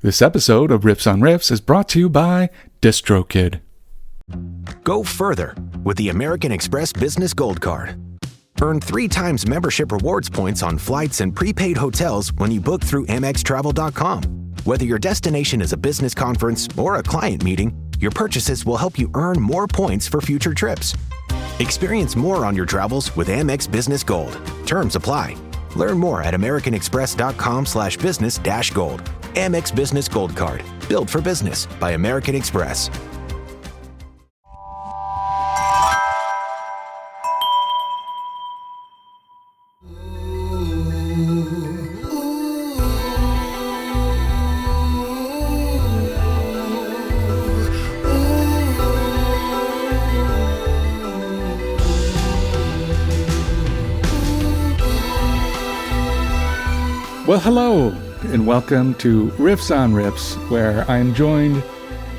This episode of Riffs on Riffs is brought to you by DistroKid. Go further with the American Express Business Gold Card. Earn 3 times membership rewards points on flights and prepaid hotels when you book through AmexTravel.com. Whether your destination is a business conference or a client meeting, your purchases will help you earn more points for future trips. Experience more on your travels with Amex Business Gold. Terms apply. Learn more at americanexpress.com/business-gold. Amex Business Gold Card. Built for business by American Express. Well, hello, and welcome to Riffs on Riffs, where I am joined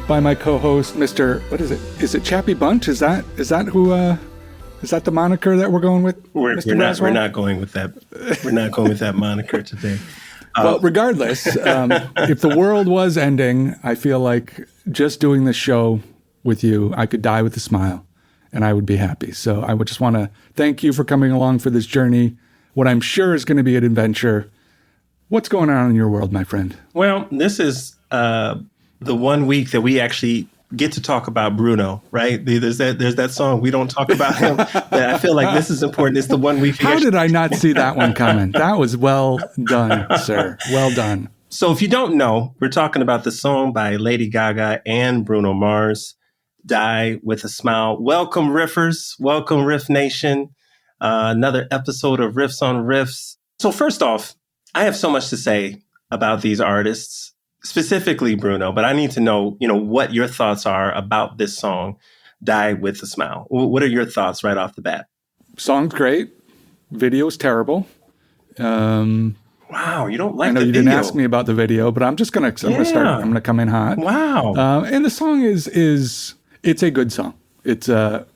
by my co-host, Mr. What is it? Is it Chappie Bunt? Is that who? Is that the moniker that we're going with? We're not going with that. We're not going with that moniker today. Well, regardless, if the world was ending, I feel like just doing this show with you, I could die with a smile, and I would be happy. So I would just want to thank you for coming along for this journey. What I'm sure is going to be an adventure. What's going on in your world, my friend? Well, this is the 1 week that we actually get to talk about Bruno, right? There's that song, We Don't Talk About Him, that I feel like this is important. It's the 1 week. How did I not see that one coming? That was well done, sir. Well done. So if you don't know, we're talking about the song by Lady Gaga and Bruno Mars, Die With a Smile. Welcome, Riffers. Welcome, Riff Nation. Another episode of Riffs on Riffs. So first off, I have so much to say about these artists, specifically Bruno, but I need to know, what your thoughts are about this song, Die With a Smile. What are your thoughts right off the bat? Song's great. Video's terrible. Wow, you don't like the video. I know you didn't ask me about the video, but I'm going to come in hot. Wow. And the song it's a good song. It's our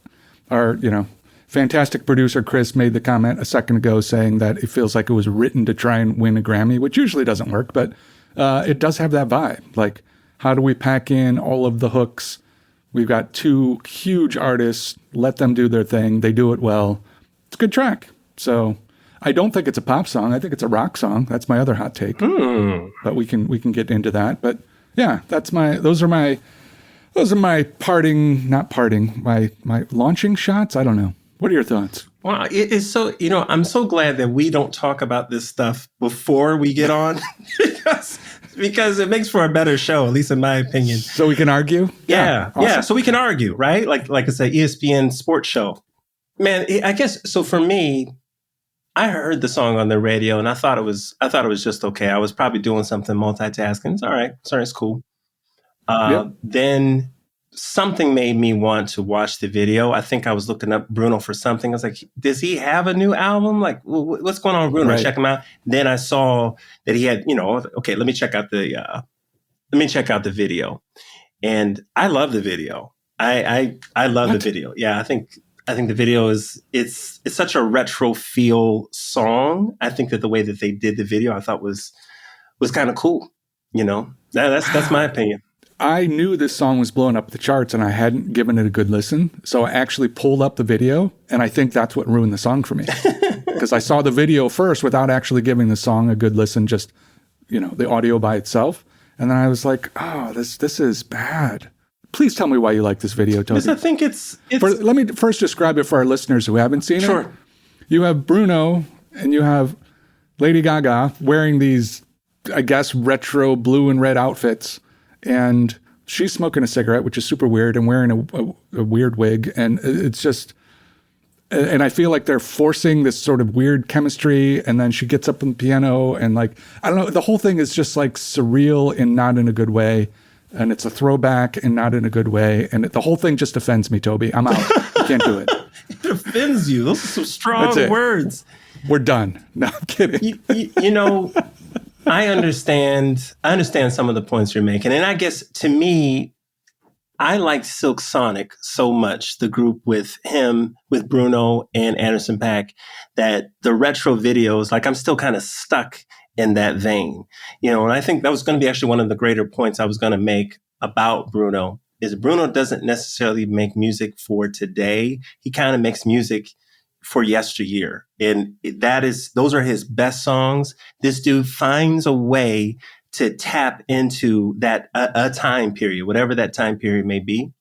fantastic producer Chris made the comment a second ago saying that it feels like it was written to try and win a Grammy, which usually doesn't work, but it does have that vibe. Like, how do we pack in all of the hooks? We've got 2 huge artists. Let them do their thing. They do it well. It's a good track. So I don't think it's a pop song. I think it's a rock song. That's my other hot take. But we can get into that. But yeah, those are my my launching shots. I don't know. What are your thoughts? Well, it is so, I'm so glad that we don't talk about this stuff before we get on because it makes for a better show, at least in my opinion. So we can argue? Yeah. Awesome. Yeah. So we can argue, right? Like I said, ESPN sports show. Man, I guess, so for me, I heard the song on the radio and I thought it was just okay. I was probably doing something multitasking. It's all right. Sorry, it's cool. Then something made me want to watch the video. I think I was looking up Bruno for something. I was like, does he have a new album? Like, what's going on with Bruno? Right. Check him out. Then I saw that he had, okay, let me check out the video. And I love the video. I love the video. Yeah, I think the video it's such a retro feel song. I think that the way that they did the video, I thought was kind of cool. That's my opinion. I knew this song was blowing up the charts and I hadn't given it a good listen. So I actually pulled up the video and I think that's what ruined the song for me. Because I saw the video first without actually giving the song a good listen, just, the audio by itself. And then I was like, oh, this is bad. Please tell me why you like this video, Toby. Because I think it's... Let me first describe it for our listeners who haven't seen it. Sure. You have Bruno and you have Lady Gaga wearing these, I guess, retro blue and red outfits. And she's smoking a cigarette, which is super weird, and wearing a weird wig. And it's just, and I feel like they're forcing this sort of weird chemistry. And then she gets up on the piano and I don't know, the whole thing is just like surreal and not in a good way. And it's a throwback and not in a good way. And the whole thing just offends me, Toby. I'm out. I can't do it. It offends you. Those are some strong words. We're done. No, I'm kidding. I understand some of the points you're making. And I guess to me, I liked Silk Sonic so much, the group with him, with Bruno and Anderson .Paak, that the retro videos, like I'm still kind of stuck in that vein. And I think that was going to be actually one of the greater points I was going to make about Bruno is Bruno doesn't necessarily make music for today. He kind of makes music for yesteryear. And those are his best songs. This dude finds a way to tap into that a time period, whatever that time period may be.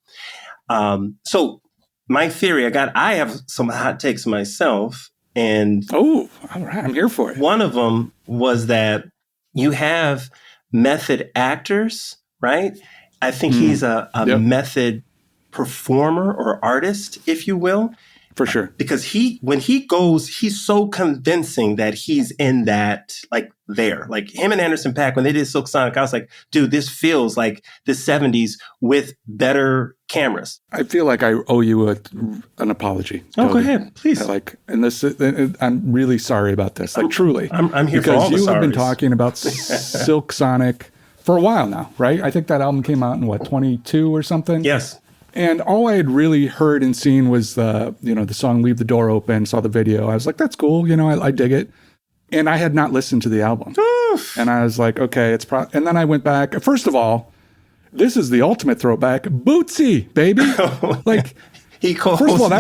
So my theory, I have some hot takes myself. And all right, I'm here for it. One of them was that you have method actors, right? I think he's a method performer or artist, if you will. For sure. Because when he goes, he's so convincing that he's in that, like there. Like him and Anderson .Paak, when they did Silk Sonic, I was like, dude, this feels like the 70s with better cameras. I feel like I owe you an apology. Oh, go ahead, please. I'm really sorry about this. Like, truly. I'm here for all the Because you have been sorries. talking about Silk Sonic for a while now, right? I think that album came out in 22 or something? Yes. And all I had really heard and seen was the song Leave the Door Open, saw the video. I was like, that's cool. I dig it. And I had not listened to the album. Oof. And I was like, okay, and then I went back. First of all, this is the ultimate throwback. Bootsy, baby. Like, first of all, I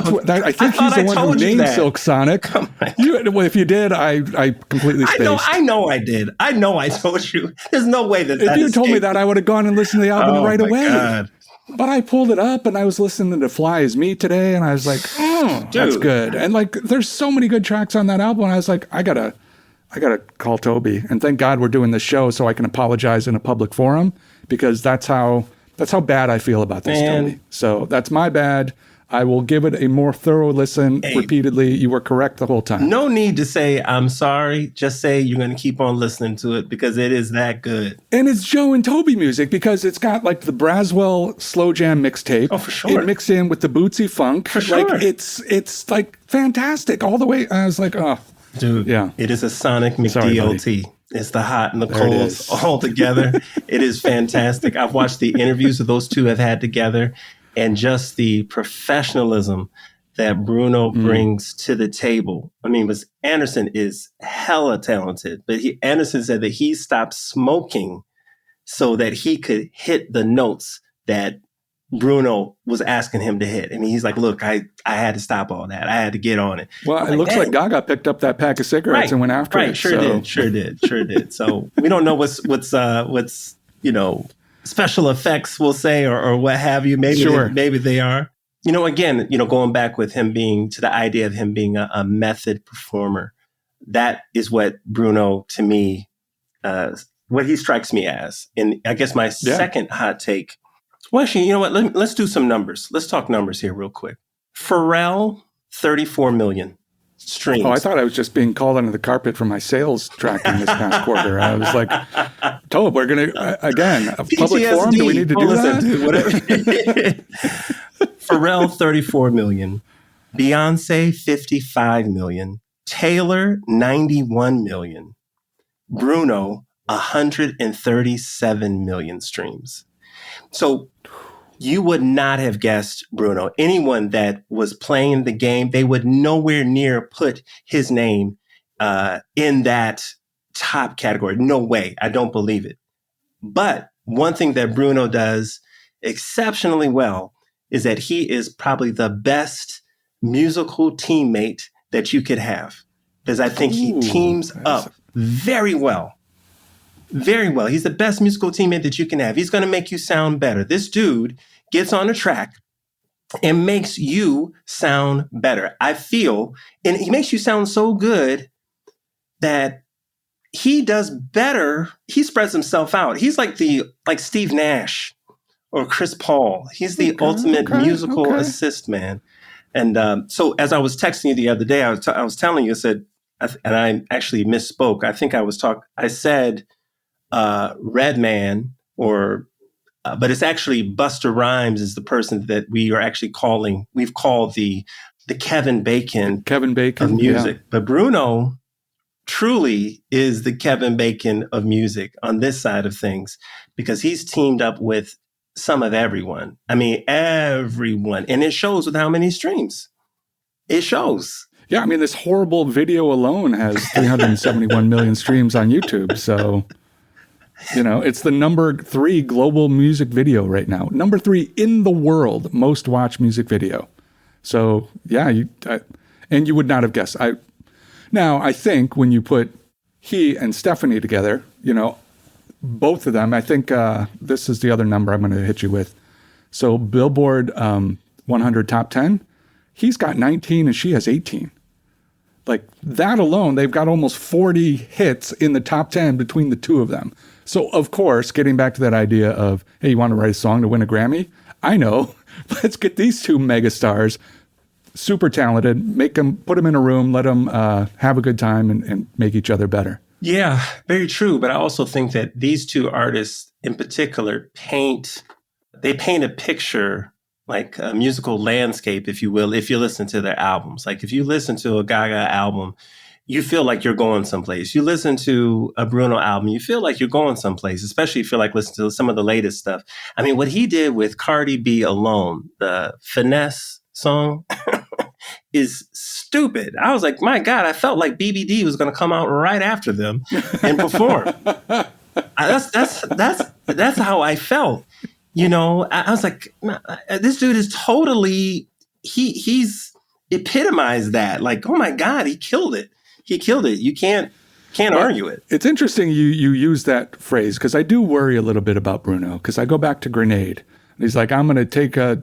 think he's the one who named Silk Sonic. If you did, I completely spaced. I know I did. I know I told you. There's no way that if you told me that, I would have gone and listened to the album right away. God. But I pulled it up and I was listening to Fly As Me today and I was like, that's good. And like, there's so many good tracks on that album. And I was like, I gotta call Toby. And thank God we're doing this show so I can apologize in a public forum because that's how bad I feel about this, Toby. So that's my bad. I will give it a more thorough listen repeatedly. You were correct the whole time. No need to say, I'm sorry. Just say you're going to keep on listening to it because it is that good. And it's Joe and Toby music because it's got like the Braswell slow jam mixtape. Oh, for sure. It mixed in with the Bootsy funk. For sure. Like it's like fantastic all the way. I was like, oh. Dude, yeah. It is a Sonic McDLT. It's the hot and the cold all together. It is fantastic. I've watched the interviews that those two have had together. And just the professionalism that Bruno brings to the table. I mean, Anderson is hella talented, but Anderson said that he stopped smoking so that he could hit the notes that Bruno was asking him to hit. I mean, he's like, look, I had to stop all that. I had to get on it. Well, it looks like Gaga picked up that pack of cigarettes and went after it. Sure did. So we don't know what's special effects, we'll say, or what have you. Maybe they are. Again, going back with him being to the idea of him being a method performer. That is what Bruno, to me, what he strikes me as. And I guess my second hot take. Well, actually, you know what? Let's do some numbers. Let's talk numbers here real quick. Pharrell, 34 million streams. Oh, I thought I was just being called under the carpet for my sales tracking this past quarter. I was like, Tobe, we're going to, again, a public forum? Do we need to do that? Dude, Pharrell, 34 million. Beyonce, 55 million. Taylor, 91 million. Bruno, 137 million streams. So you would not have guessed Bruno. Anyone that was playing the game, they would nowhere near put his name in that top category. No way. I don't believe it. But one thing that Bruno does exceptionally well is that he is probably the best musical teammate that you could have. Because I think he teams up very well. Very well. He's the best musical teammate that you can have. He's going to make you sound better. This dude gets on a track and makes you sound better. I feel, and he makes you sound so good that he does better. He spreads himself out. He's like Steve Nash or Chris Paul. He's the ultimate musical assist man. And so as I was texting you the other day, I was telling you, I said, and I actually misspoke. I think I said Redman but it's actually Busta Rhymes is the person that we are actually calling. We've called the Kevin Bacon of music. Yeah. But Bruno truly is the Kevin Bacon of music on this side of things because he's teamed up with some of everyone. I mean, everyone. And it shows with how many streams. It shows. Yeah, I mean, this horrible video alone has 371 million streams on YouTube. So, it's the number 3 global music video right now. Number 3 in the world most watched music video. So, yeah, and you would not have guessed. I think when you put he and Stephanie together, both of them, I think this is the other number I'm going to hit you with. So Billboard 100 Top 10, he's got 19 and she has 18. Like that alone, they've got almost 40 hits in the top 10 between the two of them. So, of course, getting back to that idea of, hey, you want to write a song to win a Grammy? I know. Let's get these two megastars, super talented, put them in a room, let them have a good time and make each other better. Yeah, very true. But I also think that these two artists in particular paint a picture, like a musical landscape, if you will, if you listen to their albums. Like if you listen to a Gaga album, you feel like you're going someplace. You listen to a Bruno album, you feel like you're going someplace, especially if you like listen to some of the latest stuff. I mean, what he did with Cardi B Alone, the Finesse song, is stupid. I was like, my God, I felt like BBD was going to come out right after them and perform. That's how I felt. I was like, this dude is totally, he's epitomized that. Like, oh my God, he killed it. He killed it. You can't argue it. It's interesting you use that phrase because I do worry a little bit about Bruno because I go back to Grenade. And he's like, I'm going to take a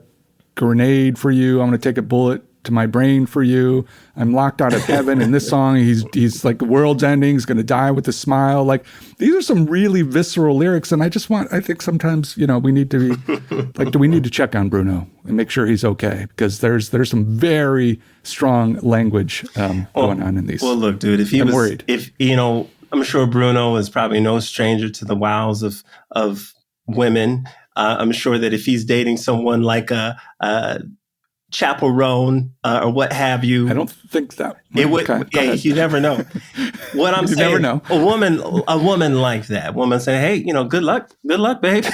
grenade for you. I'm going to take a bullet to my brain for you. I'm locked out of heaven. In this song, he's like, the world's ending. He's going to die with a smile. Like, these are some really visceral lyrics. And I think sometimes, we need to be like, do we need to check on Bruno and make sure he's okay? Because there's some very strong language going on in these. Well, look, dude, I'm worried. I'm sure Bruno is probably no stranger to the wows of women. I'm sure that if he's dating someone like a chaperone or what have you, I don't think that it would. Okay, yeah, you never know. What I'm saying, never know. a woman like that, woman saying, "Hey, good luck, babe,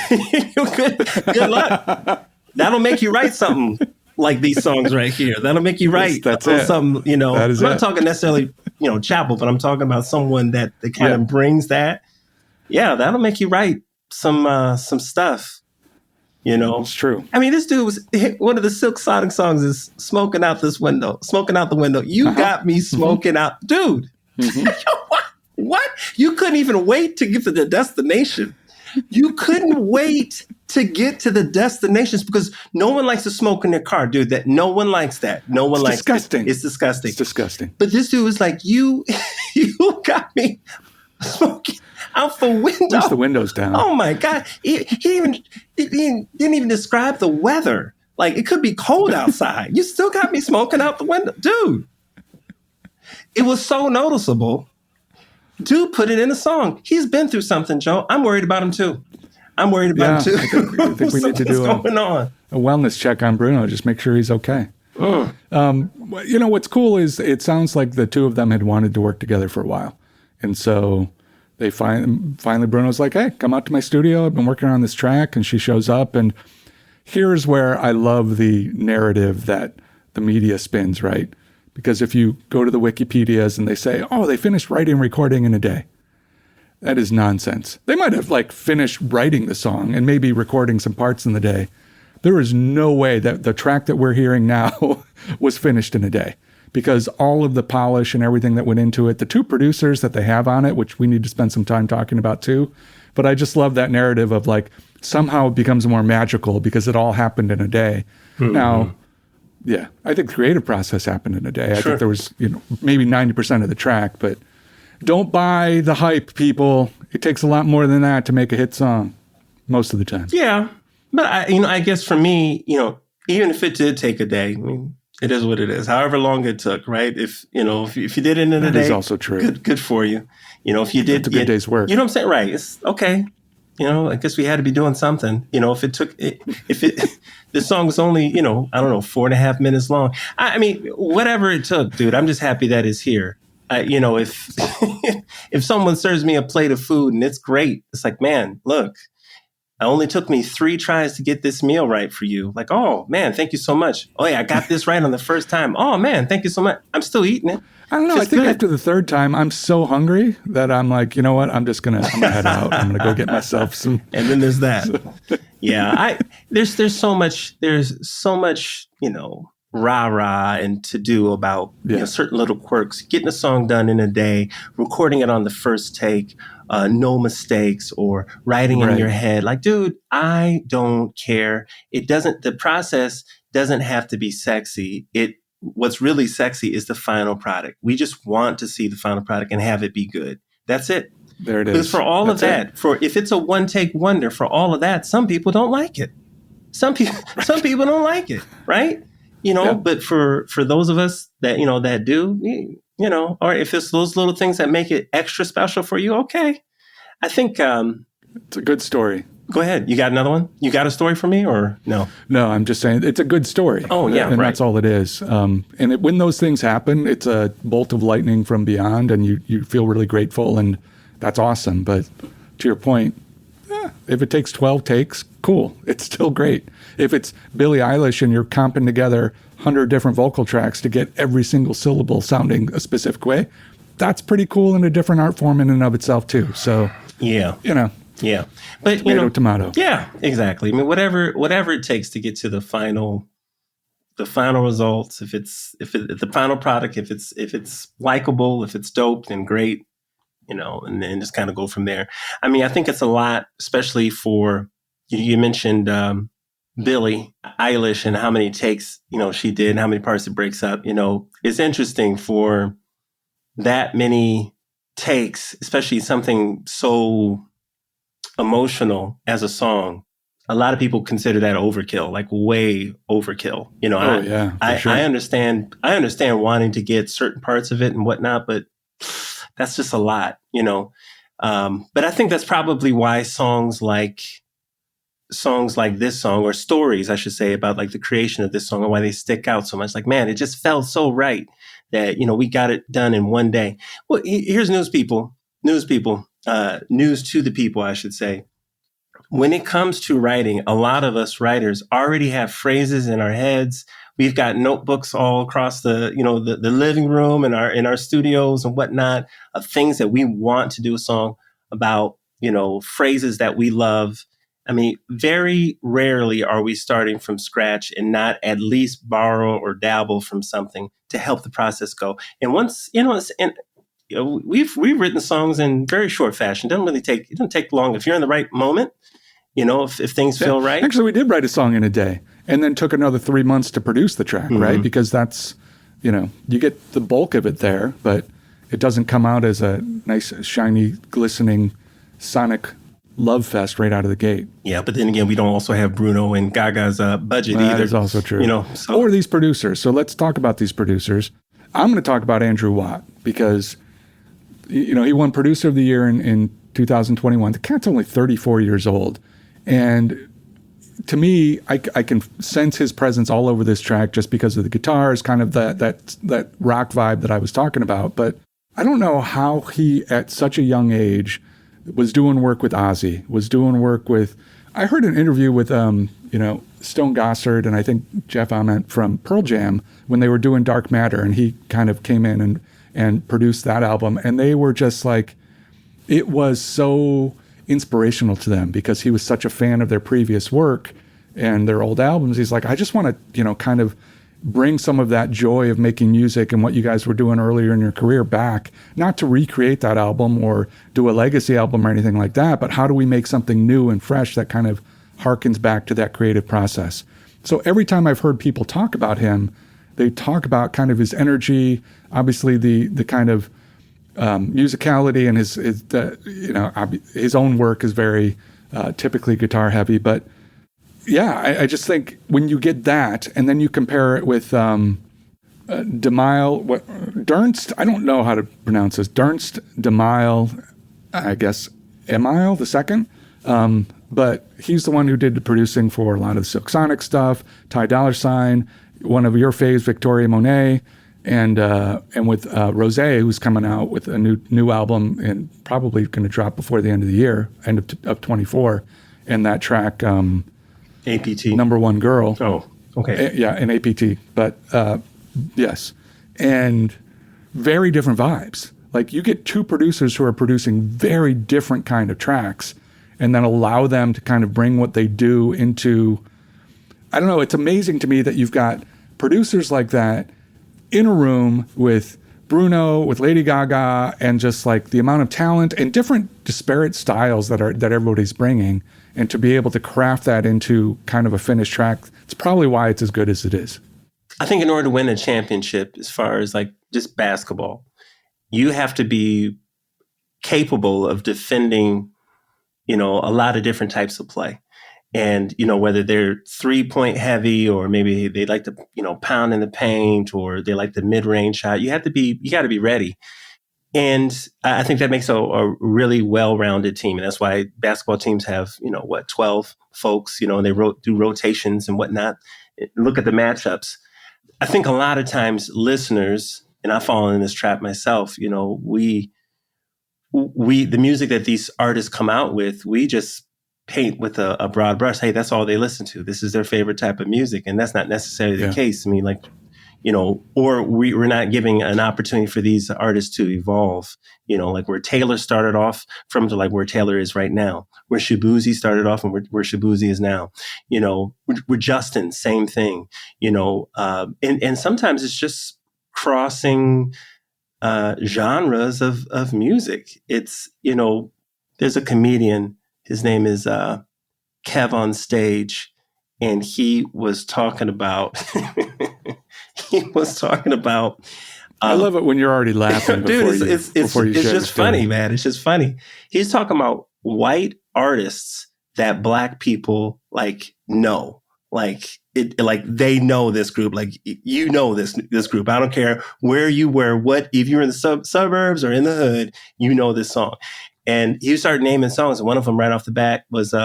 good luck." That'll make you write something like these songs right here. That'll make you write something. I'm not talking necessarily, chapel, but I'm talking about someone that kind of brings that. Yeah, that'll make you write some stuff. It's true. I mean, this dude was one of the Silk Sonic songs is smoking out the window. You got me smoking out, dude. Mm-hmm. What? You couldn't even wait to get to the destination. You couldn't wait to get to the destinations because no one likes to smoke in their car, dude. That no one likes that. No one likes disgusting. It's disgusting. It's disgusting. But this dude was like, you got me smoking out the window. At least the window's down. Oh my God. He didn't even describe the weather. Like it could be cold outside. You still got me smoking out the window. Dude. It was so noticeable. Dude put it in a song. He's been through something, Joe. I'm worried about him too. I think we need to do a wellness check on Bruno. Just make sure he's okay. What's cool is it sounds like the two of them had wanted to work together for a while. And so they finally Bruno's like, hey, come out to my studio. I've been working on this track. And she shows up. And here's where I love the narrative that the media spins, right? Because if you go to the Wikipedias and they say, oh, they finished writing and recording in a day. That is nonsense. They might have finished writing the song and maybe recording some parts in the day. There is no way that the track that we're hearing now was finished in a day. Because all of the polish and everything that went into it, the two producers that they have on it, which we need to spend some time talking about too. But I just love that narrative of somehow it becomes more magical because it all happened in a day. Mm-hmm. Now, yeah, I think the creative process happened in a day. Sure. I think there was, maybe 90% of the track, but don't buy the hype, people. It takes a lot more than that to make a hit song most of the time. Yeah. But I guess for me, even if it did take a day, it is what it is. However long it took, right? If you did it in a day, that is also true. Good for you. If you did, it's a good day's work. You know what I'm saying? Right? It's okay. I guess we had to be doing something. The song was only 4.5 minutes long. I mean, whatever it took, dude. I'm just happy that it's here. If if someone serves me a plate of food and it's great, it's like, man, look, only took me 3 tries to get this meal right for you. Like, oh man, thank you so much. Oh yeah, I got this right on the first time. Oh man, thank you so much. I'm still eating it. I don't know. I think after the 3rd time, I'm so hungry that I'm like, you know what? I'm gonna head out. I'm gonna go get myself some. And then there's that. Yeah, there's so much, rah-rah and to do about certain little quirks, getting a song done in a day, recording it on the first take, no mistakes, or writing in your head. Like, dude, I don't care. The process doesn't have to be sexy. What's really sexy is the final product. We just want to see the final product and have it be good. That's it. There it is. Because for all of that, if it's a one-take wonder, for all of that, some people don't like it. Some people don't like it, right? But for those of us that, that do, or if it's those little things that make it extra special for you, okay. I think it's a good story. Go ahead. You got another one? You got a story for me or no? No, I'm just saying it's a good story. Oh, yeah, and that's all it is. When those things happen, it's a bolt of lightning from beyond, and you feel really grateful, and that's awesome. But to your point, if it takes 12 takes, cool. It's still great. If it's Billie Eilish and you're comping together 100 different vocal tracks to get every single syllable sounding a specific way, that's pretty cool in a different art form in and of itself too. So, yeah. Yeah. But tomato. Yeah, exactly. I mean, whatever it takes to get to the final results, if the final product, if it's likable, if it's dope, then great, and then just kind of go from there. I mean, I think it's a lot, especially for, you mentioned Billie Eilish and how many takes, she did and how many parts it breaks up. It's interesting for that many takes, especially something so emotional as a song. A lot of people consider that overkill, like way overkill. Sure. I understand wanting to get certain parts of it and whatnot, but that's just a lot, But I think that's probably why songs like this song, or stories, I should say, about like the creation of this song and why they stick out so much. Like, man, it just felt so right that, we got it done in one day. Well, here's news to the people, I should say. When it comes to writing, a lot of us writers already have phrases in our heads. We've got notebooks all across the living room and in our studios and whatnot of things that we want to do a song about, phrases that we love. I mean, very rarely are we starting from scratch and not at least borrow or dabble from something to help the process go. And once, we've written songs in very short fashion. It doesn't take long if you're in the right moment. If things feel right. Actually, we did write a song in a day and then took another 3 months to produce the track, right? Because that's, you get the bulk of it there, but it doesn't come out as a nice, shiny, glistening sonic love fest right out of the gate. Yeah, but then again, we don't also have Bruno and Gaga's budget either. That is also true. Or these producers. So let's talk about these producers. I'm going to talk about Andrew Watt because, he won Producer of the Year in 2021. The cat's only 34 years old. And to me, I can sense his presence all over this track just because of the guitars, kind of that rock vibe that I was talking about. But I don't know how he, at such a young age, was doing work with Ozzy, was doing work with... I heard an interview with, Stone Gossard and I think Jeff Ament from Pearl Jam when they were doing Dark Matter, and he kind of came in and produced that album. And they were just like... It was so inspirational to them because he was such a fan of their previous work and their old albums. He's like, I just want to, kind of bring some of that joy of making music and what you guys were doing earlier in your career back, not to recreate that album or do a legacy album or anything like that, but how do we make something new and fresh that kind of harkens back to that creative process? So every time I've heard people talk about him, they talk about kind of his energy, obviously the kind of musicality, and his own work is very typically guitar heavy. But yeah, I just think when you get that and then you compare it with Dernst, I don't know how to pronounce this, Dernst DeMille, I guess Emile the second, but he's the one who did the producing for a lot of the Silk Sonic stuff, Ty Dolla $ign, one of your faves, Victoria Monet, and with Rosé, who's coming out with a new album and probably going to drop before the end of the year, end of 24. and that track, APT. Number One Girl. Oh, okay. Yeah, in APT. But yes. And very different vibes. Like you get two producers who are producing very different kind of tracks and then allow them to kind of bring what they do into, I don't know, it's amazing to me that you've got producers like that in a room with Bruno, with Lady Gaga, and just like the amount of talent and different disparate styles that everybody's bringing, and to be able to craft that into kind of a finished track, it's probably why it's as good as it is. I think in order to win a championship, as far as like just basketball, you have to be capable of defending, a lot of different types of play. And, whether they're 3-point heavy or maybe they like to, pound in the paint or they like the mid-range shot, you got to be ready. And I think that makes a really well-rounded team. And that's why basketball teams have, 12 folks, and they do rotations and whatnot. Look at the matchups. I think a lot of times listeners, and I've fallen in this trap myself, the music that these artists come out with, we just paint with a broad brush. Hey, that's all they listen to. This is their favorite type of music. And that's not necessarily the case. I mean, like, or we're not giving an opportunity for these artists to evolve, like where Taylor started off from to like where Taylor is right now, where Shabuzi started off and where Shabuzi is now, with Justin, same thing, and sometimes it's just crossing genres of music. It's, there's a comedian, his name is Kev on Stage, and he was talking about I love it when you're already laughing before dude, it's just funny, man. It's just funny. He's talking about white artists that Black people know. They know this group. This group. I don't care where you were, what, if you're in the suburbs or in the hood, this song. And he started naming songs, and one of them right off the bat was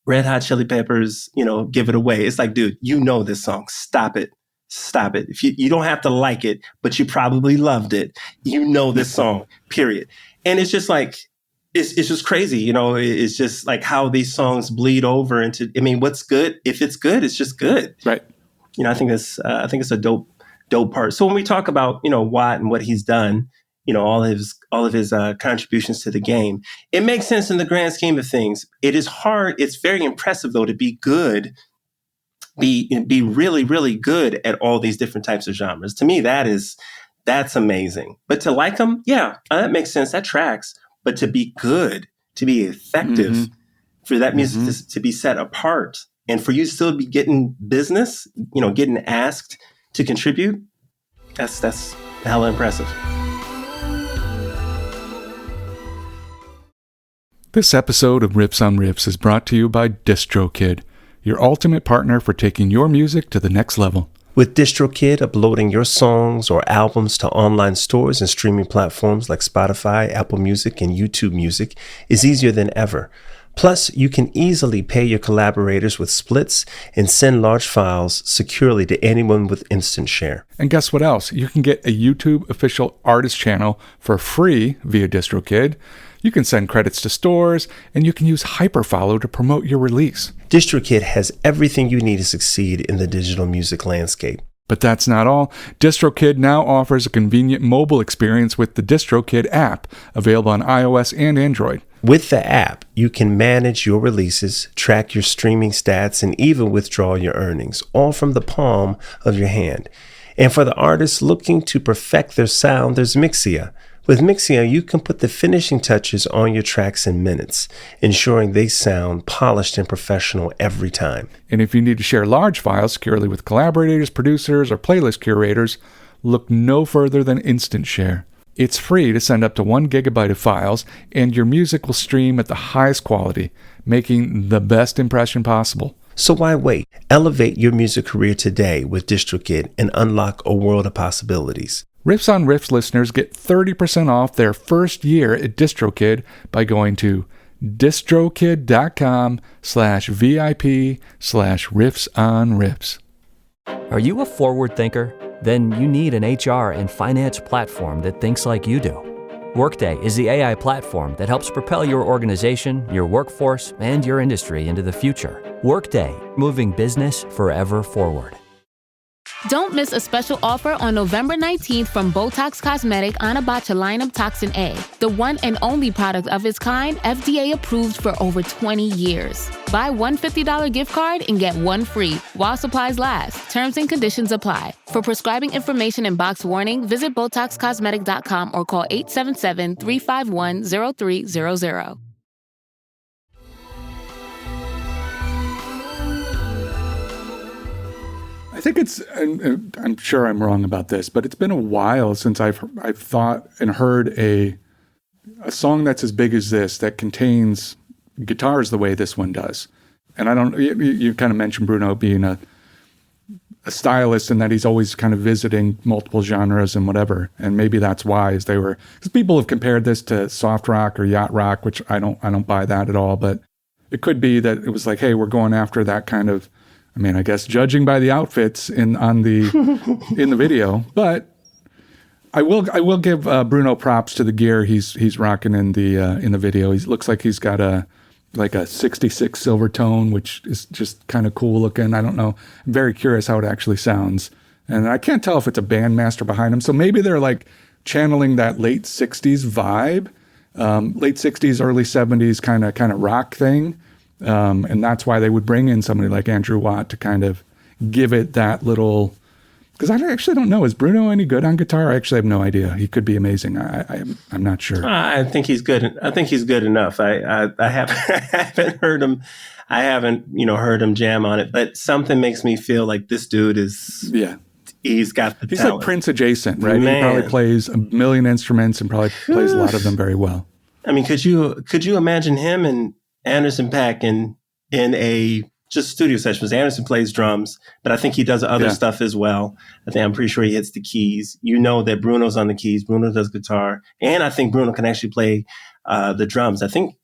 Red Hot Chili Peppers, Give It Away. It's like, dude, this song. Stop it. If you don't have to like it, but you probably loved it. This song, period. And it's just like, it's just crazy. It's just like how these songs bleed over into, what's good? If it's good, it's just good. Right. I think it's a dope part. So when we talk about, Watt and what he's done, all of his contributions to the game, it makes sense in the grand scheme of things. It is hard. It's very impressive though to be good, be really, really good at all these different types of genres. To me, that's amazing. But to like them, yeah, that makes sense. That tracks. But to be good, to be effective, for that music to be set apart, and for you to still be getting business, getting asked to contribute, that's hella impressive. This episode of Riffs on Riffs is brought to you by DistroKid, your ultimate partner for taking your music to the next level. With DistroKid, uploading your songs or albums to online stores and streaming platforms like Spotify, Apple Music, and YouTube Music is easier than ever. Plus, you can easily pay your collaborators with splits and send large files securely to anyone with Instant Share. And guess what else? You can get a YouTube official artist channel for free via DistroKid. You can send credits to stores, and you can use Hyperfollow to promote your release. DistroKid has everything you need to succeed in the digital music landscape. But that's not all. DistroKid now offers a convenient mobile experience with the DistroKid app, available on iOS and Android. With the app, you can manage your releases, track your streaming stats, and even withdraw your earnings, all from the palm of your hand. And for the artists looking to perfect their sound, there's Mixia. With Mixia, you can put the finishing touches on your tracks in minutes, ensuring they sound polished and professional every time. And if you need to share large files securely with collaborators, producers, or playlist curators, look no further than Instant Share. It's free to send up to 1 gigabyte of files, and your music will stream at the highest quality, making the best impression possible. So why wait? Elevate your music career today with DistroKid and unlock a world of possibilities. Riffs on Riffs listeners get 30% off their first year at DistroKid by going to distrokid.com/VIP/riffsonriffs. Are you a forward thinker? Then you need an HR and finance platform that thinks like you do. Workday is the AI platform that helps propel your organization, your workforce, and your industry into the future. Workday, moving business forever forward. Don't miss a special offer on November 19th from Botox Cosmetic on Botulinum Toxin A, the one and only product of its kind FDA approved for over 20 years. Buy one $50 gift card and get one free while supplies last. Terms and conditions apply. For prescribing information and box warning, visit BotoxCosmetic.com or call 877-351-0300. I think it's, and I'm sure I'm wrong about this, but it's been a while since I've thought and heard a song that's as big as this that contains guitars the way this one does. And I don't, you kind of mentioned Bruno being a stylist and that he's always kind of visiting multiple genres and whatever. And maybe that's why, is they were, because people have compared this to soft rock or yacht rock, which I don't buy that at all. But it could be that it was like, hey, we're going after that kind of, I mean, I guess judging by the outfits in the video, but I will give Bruno props to the gear he's rocking in the video. He looks like he's got a 66 silver tone, which is just kind of cool looking. I don't know. I'm very curious how it actually sounds, and I can't tell if it's a bandmaster behind him. So maybe they're like channeling that late 60s vibe, late 60s, early 70s kind of rock thing. And that's why they would bring in somebody like Andrew Watt to kind of give it that little, because I actually don't know. Is Bruno any good on guitar? I actually have no idea. He could be amazing. I'm not sure. I think he's good. I think he's good enough. I haven't heard him. I haven't, heard him jam on it, but something makes me feel like this dude is, he's got the talent. Like Prince adjacent, right? Man. He probably plays a million instruments and probably plays a lot of them very well. I mean, could you imagine him and Anderson .Paak in a just studio session? Because Anderson plays drums, but I think he does other stuff as well. I'm pretty sure he hits the keys. You know that Bruno's on the keys. Bruno does guitar. And I think Bruno can actually play the drums. I think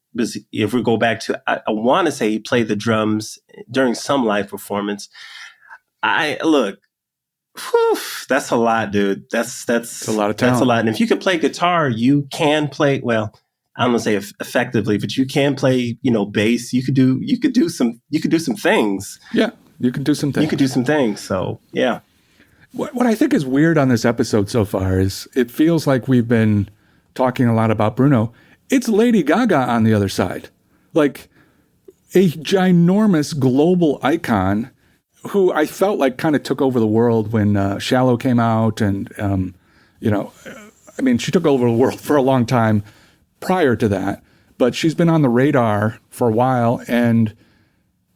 if we go back to, I want to say he played the drums during some live performance. That's a lot, dude. That's a lot of talent. That's a lot. And if you can play guitar, you can play, well, I don't want to say effectively, but you can play, bass. You could do some things. Yeah, you can do some things. You could do some things. So, yeah. What I think is weird on this episode so far is it feels like we've been talking a lot about Bruno. It's Lady Gaga on the other side. Like a ginormous global icon who I felt like kind of took over the world when Shallow came out. And, she took over the world for a long time prior to that, but she's been on the radar for a while, and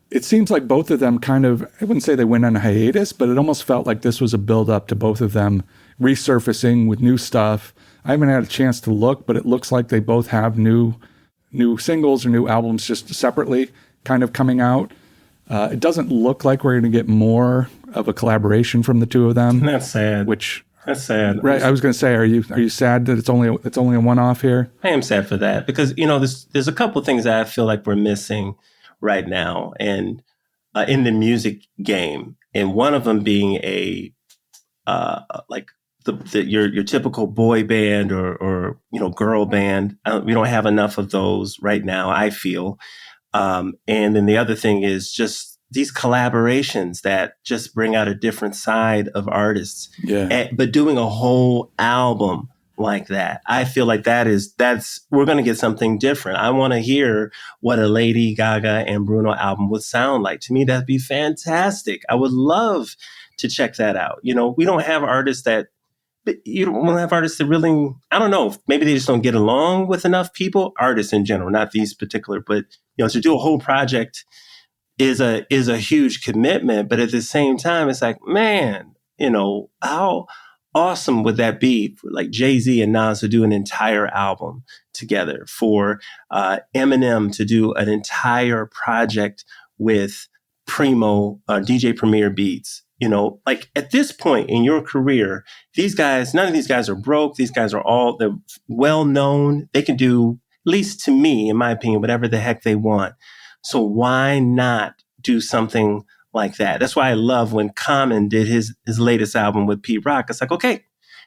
it seems like both of them kind of, I wouldn't say they went on a hiatus, but it almost felt like this was a build-up to both of them resurfacing with new stuff. I haven't had a chance to look, but it looks like they both have new singles or new albums just separately kind of coming out. It doesn't look like we're going to get more of a collaboration from the two of them. That's sad. That's sad. Right. I was going to say, are you sad that it's only a one-off here? I am sad for that because, there's a couple of things that I feel like we're missing right now and in the music game. And one of them being your typical boy band or girl band. We don't have enough of those right now, I feel. And then the other thing is just these collaborations that just bring out a different side of artists. Yeah. But doing a whole album like that, I feel like we're going to get something different. I want to hear what a Lady Gaga and Bruno album would sound like. To me, that'd be fantastic. I would love to check that out. We don't have artists that, you don't want to have artists that really, I don't know, maybe they just don't get along with enough people, artists in general, not these particular, but, to do a whole project is a huge commitment. But at the same time, it's like, man, how awesome would that be for like Jay-Z and Nas to do an entire album together, for Eminem to do an entire project with DJ Premier Beats. Like at this point in your career, none of these guys are broke. These guys they're well known. They can do, at least to me, in my opinion, whatever the heck they want. So why not do something like that? That's why I love when Common did his latest album with Pete Rock. It's like, okay,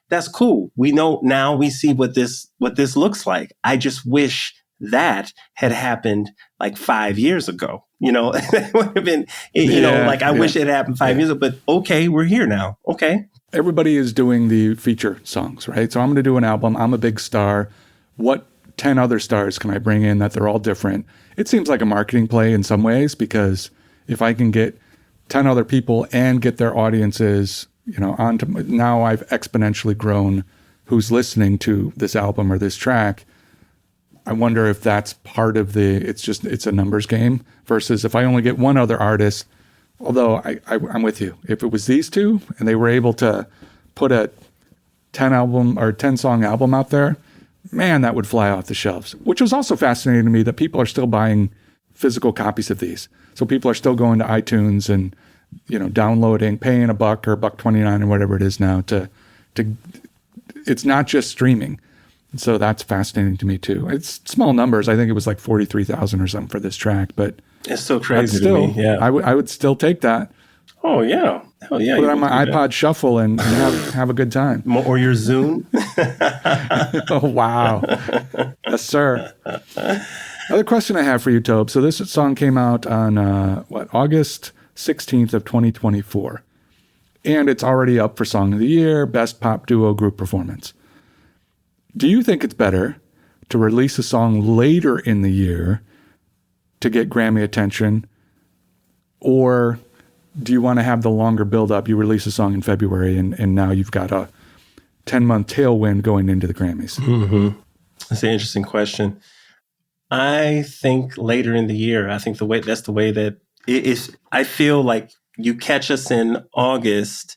that's cool. We know now, we see what this looks like. I just wish that had happened like 5 years ago. It would have been, I wish it had happened 5 years ago, but okay, we're here now. Okay. Everybody is doing the feature songs, right? So I'm going to do an album. I'm a big star. What 10 other stars can I bring in that they're all different? It seems like a marketing play in some ways, because if I can get 10 other people and get their audiences, onto, now I've exponentially grown who's listening to this album or this track. I wonder if that's part of it's a numbers game versus if I only get one other artist. Although I'm with you. If it was these two and they were able to put a 10 song album out there, man, that would fly off the shelves, which was also fascinating to me that people are still buying physical copies of these. So people are still going to iTunes and, downloading, paying $1 or $1.29 or whatever it is now to it's not just streaming. So that's fascinating to me too. It's small numbers. I think it was like 43,000 or something for this track, but it's so crazy to me. Yeah. I would still take that. Oh yeah. Hell yeah. Put it on my iPod Shuffle and have a good time. Or your Zune. Oh, wow. Yes, sir. Another question I have for you, Tobe. So this song came out on, August 16th of 2024. And it's already up for Song of the Year, Best Pop Duo Group Performance. Do you think it's better to release a song later in the year to get Grammy attention, or do you want to have the longer build-up? You release a song in February, and now you've got a 10-month tailwind going into the Grammys. Mm-hmm. That's an interesting question. I think later in the year. I think that's the way that it is. I feel like you catch us in August,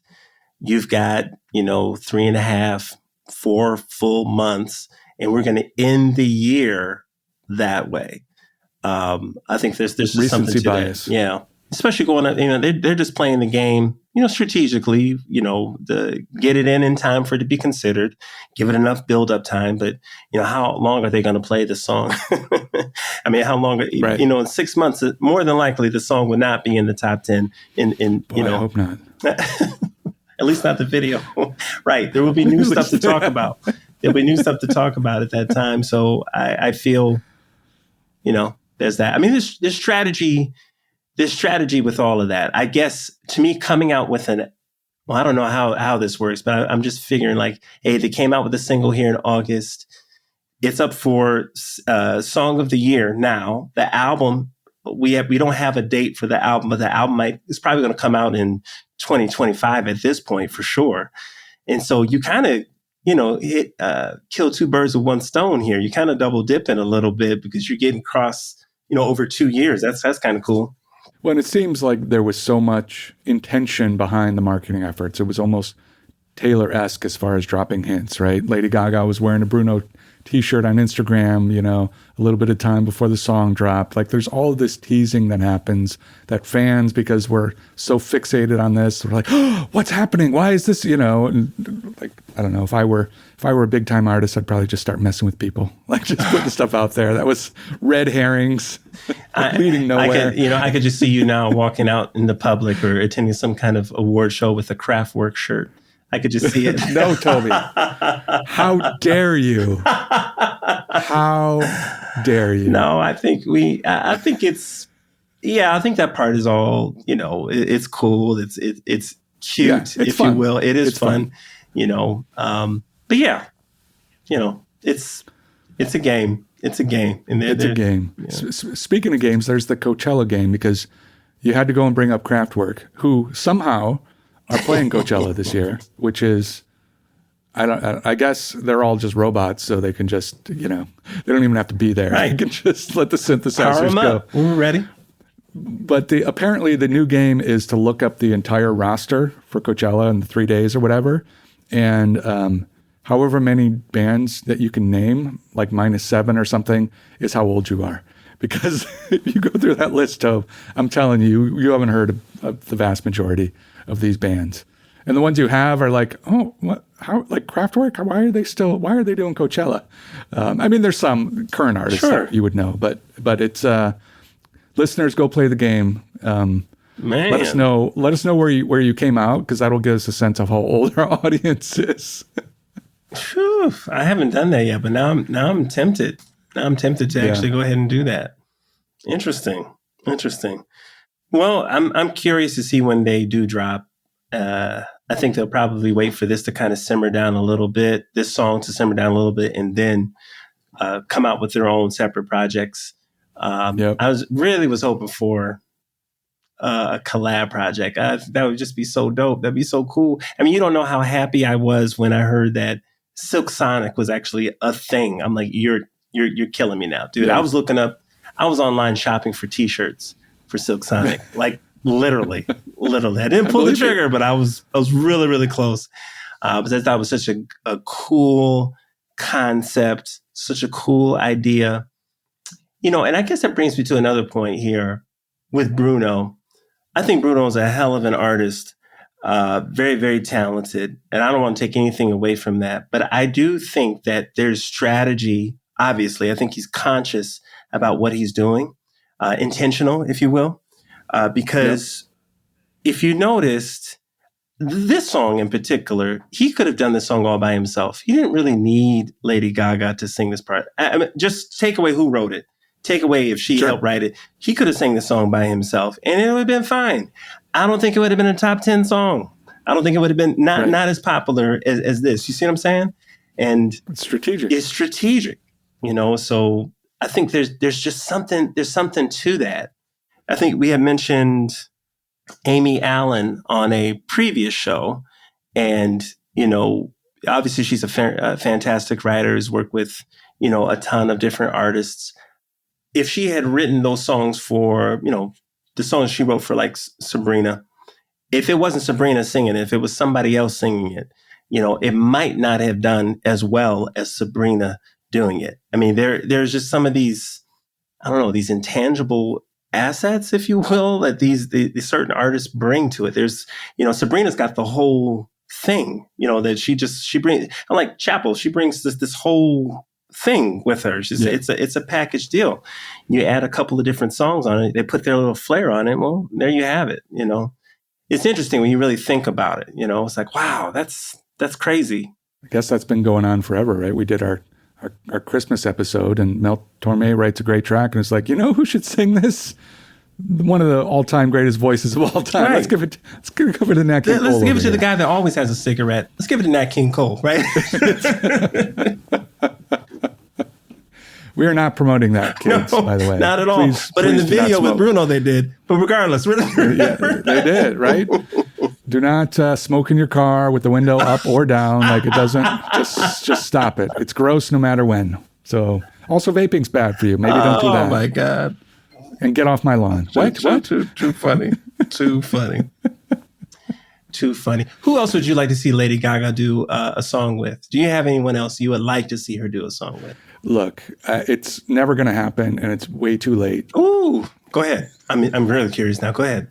you've got 3.5, 4 full months, and we're going to end the year that way. I think there's just something to bias. That. Yeah. Especially going up, they're just playing the game, strategically, to get it in time for it to be considered, give it enough build up time. But, how long are they going to play the song? I mean, how long, right. In 6 months, more than likely the song would not be in the top 10 Boy, I hope not. At least not the video. Right. There will be new stuff to talk about. There'll be new stuff to talk about at that time. So I feel, there's that. I mean, this strategy with all of that, I guess, to me, coming out with I don't know how this works, but I'm just figuring like, hey, they came out with a single here in August. It's up for Song of the Year now. The album, we don't have a date for the album, but the album is probably going to come out in 2025 at this point for sure. And so you kind of, kill two birds with one stone here. You kind of double dipping a little bit because you're getting across, over 2 years. That's kind of cool. Well, and it seems like there was so much intention behind the marketing efforts. It was almost Taylor-esque as far as dropping hints, right? Lady Gaga was wearing a Bruno t-shirt on Instagram, a little bit of time before the song dropped. Like there's all of this teasing that happens that fans, because we're so fixated on this, we're like, oh, what's happening? Why is this, and like, I don't know, if I were a big time artist, I'd probably just start messing with people, like just putting stuff out there. That was red herrings leading nowhere. I could just see you now walking out in the public or attending some kind of award show with a Kraftwerk shirt. I could just see it. No, Toby. How dare you? How dare you? No, I think I think that part is all, it's cool. It's cute, yeah, it's if fun. you will. It is it's fun. But yeah, it's a game. It's a game. And it's a game. Yeah. Speaking of games, there's the Coachella game, because you had to go and bring up Kraftwerk, who somehow are playing Coachella this year, which is, I guess they're all just robots, so they can just, they don't even have to be there. Right. They can just let the synthesizers go. We're ready. But apparently the new game is to look up the entire roster for Coachella in 3 days or whatever. And however many bands that you can name, like -7 or something, is how old you are. Because if you go through that list of, I'm telling you, you haven't heard of the vast majority of these bands. And the ones you have are like, oh, what? How? Like Kraftwerk? Why are they doing Coachella? I mean, there's some current artists that you would know, but it's, listeners, go play the game. Man. Let us know where you came out, because that'll give us a sense of how old our audience is. Phew, I haven't done that yet, but now I'm tempted. Now I'm tempted to actually go ahead and do that. Interesting. Well, I'm curious to see when they do drop. I think they'll probably wait for this to kind of simmer down a little bit, this song to simmer down a little bit, and then come out with their own separate projects. I was hoping for a collab project. That would just be so dope. That'd be so cool. I mean, you don't know how happy I was when I heard that Silk Sonic was actually a thing. I'm like, you're killing me now, dude. Yeah. I was online shopping for T-shirts for Silk Sonic, like literally. I didn't pull the trigger, but I was really, really close. But I thought it was such a cool concept, such a cool idea. And I guess that brings me to another point here with Bruno. I think Bruno is a hell of an artist, very, very talented. And I don't want to take anything away from that. But I do think that there's strategy. Obviously, I think he's conscious about what he's doing, intentional, if you will, because if you noticed, this song in particular, he could have done this song all by himself. He didn't really need Lady Gaga to sing this part. I mean, just take away who wrote it. Take away if she helped write it. He could have sang the song by himself, and it would have been fine. I don't think it would have been a top 10 song. I don't think it would have been not as popular as this. You see what I'm saying? And it's strategic. It's strategic, So I think there's just something to that. I think we had mentioned Amy Allen on a previous show, and obviously she's a fantastic writer. Has worked with a ton of different artists. If she had written those songs for the songs she wrote for like Sabrina, if it wasn't Sabrina singing it, if it was somebody else singing it, it might not have done as well as Sabrina doing it. I mean, there's just some of these, I don't know, these intangible assets, if you will, that these certain artists bring to it. There's, Sabrina's got the whole thing, that she brings. Unlike Chapel, she brings this whole thing with her. It's a package deal. You add a couple of different songs on it, they put their little flair on it. Well, there you have it. It's interesting when you really think about it. It's like, wow, that's crazy. I guess that's been going on forever, right? We did our Christmas episode, and Mel Torme writes a great track, and it's like, who should sing this? One of the all-time greatest voices of all time. Right. Let's give it to Nat King Cole. Let's give it to the guy that always has a cigarette. Let's give it to Nat King Cole, right? We are not promoting that, kids, by the way. Not at all. But in the video with Bruno, they did. But regardless, they did, right? Do not smoke in your car with the window up or down. Like it doesn't. Just stop it. It's gross no matter when. So also vaping's bad for you. Maybe don't do that. Oh my God. And get off my lawn. What? Too funny. Too funny. Too funny. Who else would you like to see Lady Gaga do a song with? Do you have anyone else you would like to see her do a song with? Look, it's never going to happen, and it's way too late. Ooh, go ahead. I'm really curious now. Go ahead.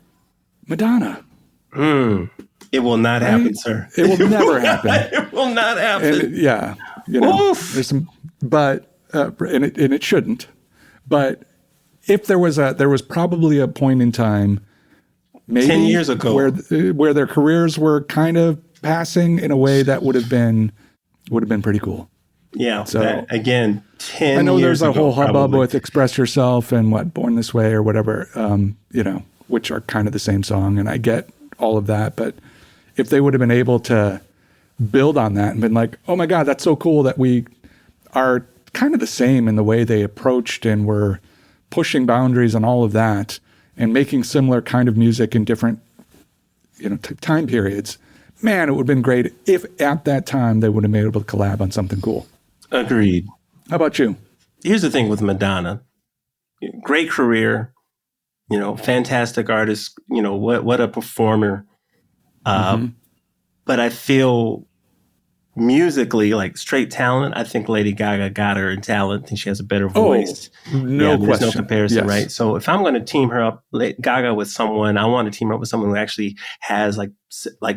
Madonna. It will not happen, sir. It will never happen. It will not happen. There's some, but and it shouldn't. But if there was probably a point in time, maybe 10 years ago, where their careers were kind of passing in a way that would have been pretty cool. Yeah. So again, 10 years ago. I know there's a whole hubbub probably with Express Yourself and Born This Way or whatever, which are kind of the same song. And I get all of that. But if they would have been able to build on that and been like, oh my God, that's so cool that we are kind of the same in the way they approached and were pushing boundaries and all of that and making similar kind of music in different, time periods. Man, it would have been great if at that time they would have been able to collab on something cool. Agreed. How about you? Here's the thing with Madonna. Great career, fantastic artist, what a performer. But I feel musically, like straight talent, I think Lady Gaga got her in talent. I think she has a better voice. No question. There's no comparison, Yes. right? So if I'm going to team her up, Gaga with someone, I want to team her up with someone who actually has like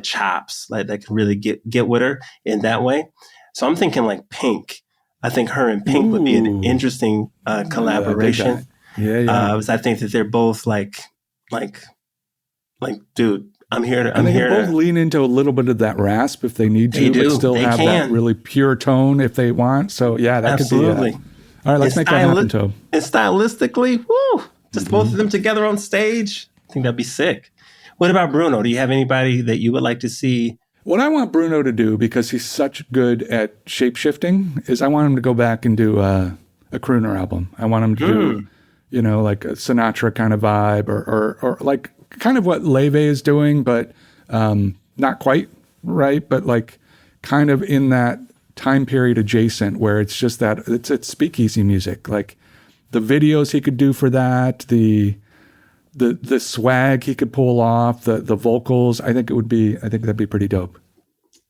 chops, like that can really get with her in that way. So I'm thinking like Pink. I think her and Pink would be an interesting collaboration. Yeah. I think that they're both like, dude, I'm here to. And they can both lean into a little bit of that rasp if they need to, but still have that really pure tone if they want. So yeah, that could be. All right, let's make that happen, Tobe. And stylistically, woo, just both of them together on stage. I think that'd be sick. What about Bruno? Do you have anybody that you would like to see? What I want Bruno to do, because he's such good at shape shifting, is I want him to go back and do a crooner album. I want him to do, you know, like a Sinatra kind of vibe, or like kind of what Leve is doing, but not quite right, but like kind of in that time period adjacent where it's just that it's speakeasy music. Like the videos he could do for that, the swag he could pull off, the vocals, I think that'd be pretty dope.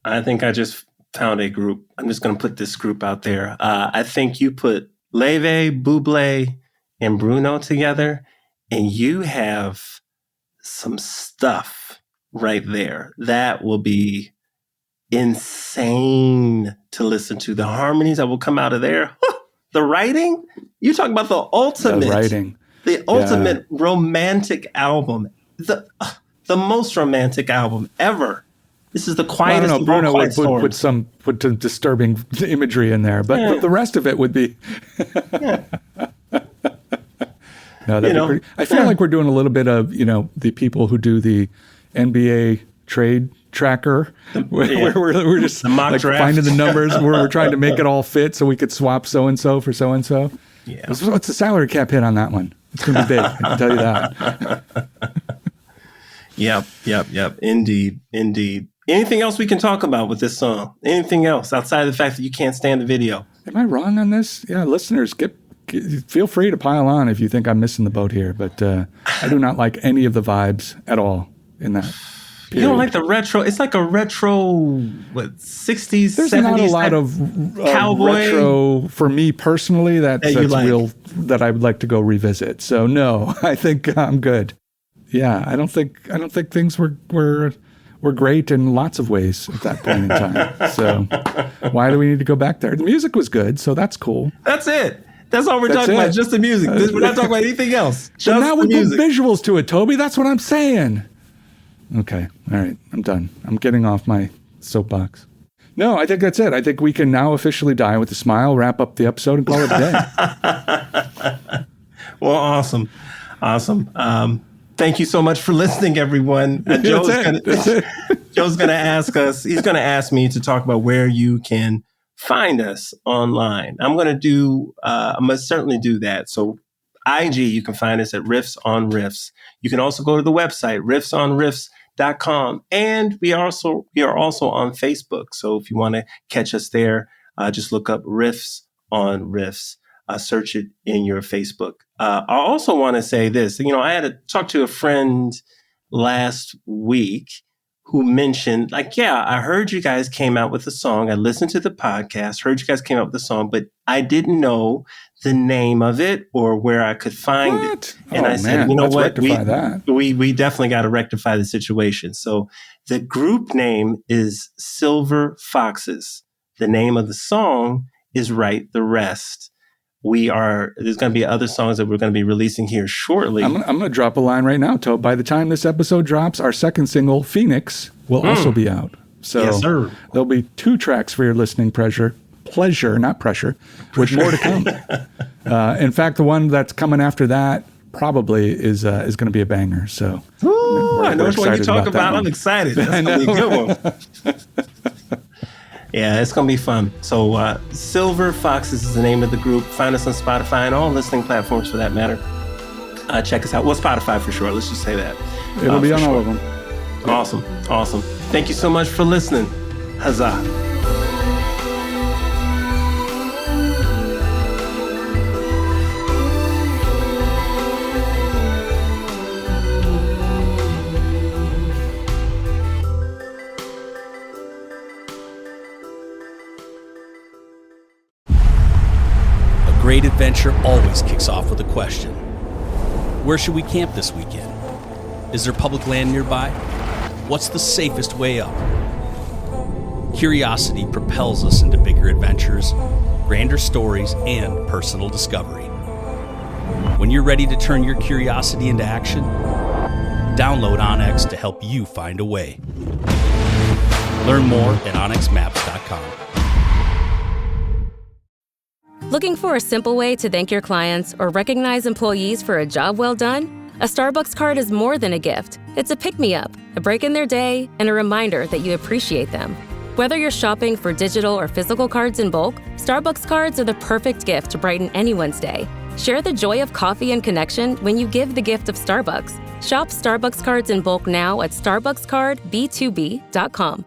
I think I just found a group. I'm just going to put this group out there. I think you put Leve, Bublé, and Bruno together, and you have some stuff right there that will be insane to listen to. The harmonies that will come out of there, the writing. You talk about the ultimate writing. The ultimate romantic album, the most romantic album ever. This is the quietest. I don't know. Bruno would put some disturbing imagery in there, but the rest of it would be. No, that'd be pretty. I feel like we're doing a little bit of the people who do the NBA trade tracker, where we're just like finding the numbers, where we're trying to make it all fit so we could swap so and so for so and so. Yeah. What's the salary cap hit on that one? It's going to be big. I can tell you that. Yep. Indeed. Anything else we can talk about with this song? Anything else outside of the fact that you can't stand the video? Am I wrong on this? Yeah, listeners, feel free to pile on if you think I'm missing the boat here. But I do not like any of the vibes at all in that. Period. You don't like the retro? It's like a retro, 60s, There's 70s. Not a lot of cowboy retro for me personally. That's like. Real that I would like to go revisit. So no, I think I'm good. Yeah, I don't think things were great in lots of ways at that point in time. So why do we need to go back there? The music was good, so that's cool. That's it. That's all we're talking about. Just the music. We're not talking about anything else. Just now we music. put visuals to it, Toby. That's what I'm saying. Okay. All right. I'm done. I'm getting off my soapbox. No, I think that's it. I think we can now officially die with a smile, wrap up the episode, and call it a day. Well, awesome. Thank you so much for listening, everyone. Joe's going to ask us, he's going to ask me to talk about where you can find us online. I'm going to certainly do that. So IG, you can find us at Riffs on Riffs. You can also go to the website, riffsonriffs.com. And we are also on Facebook. So if you want to catch us there, just look up Riffs on Riffs. Search it in your Facebook. I also want to say this. I had to talk to a friend last week who mentioned, I heard you guys came out with a song. I listened to the podcast, heard you guys came out with a song, but I didn't know the name of it or where I could find it. And I said, what? We definitely got to rectify the situation. So the group name is Silver Foxes. The name of the song is Write the Rest. There's going to be other songs that we're going to be releasing here shortly. I'm going to drop a line right now, Tobe. By the time this episode drops, our second single, Phoenix, will also be out. So yes, sir. There'll be 2 tracks for your listening pleasure, not pressure, with more to come. In fact, the one that's coming after that probably is going to be a banger. So I know which one you talk about. I'm excited. That's going to be a good one. Yeah, it's going to be fun. So Silver Foxes is the name of the group. Find us on Spotify and all listening platforms for that matter. Check us out. Well, Spotify for sure. Let's just say that. It'll be on all of them. Awesome. Thank you so much for listening. Huzzah. Great adventure always kicks off with a question. Where should we camp this weekend? Is there public land nearby? What's the safest way up? Curiosity propels us into bigger adventures, grander stories, and personal discovery. When you're ready to turn your curiosity into action, Download Onyx to help you find a way. Learn more at onyxmaps.com. Looking for a simple way to thank your clients or recognize employees for a job well done? A Starbucks card is more than a gift. It's a pick-me-up, a break in their day, and a reminder that you appreciate them. Whether you're shopping for digital or physical cards in bulk, Starbucks cards are the perfect gift to brighten anyone's day. Share the joy of coffee and connection when you give the gift of Starbucks. Shop Starbucks cards in bulk now at starbuckscardb2b.com.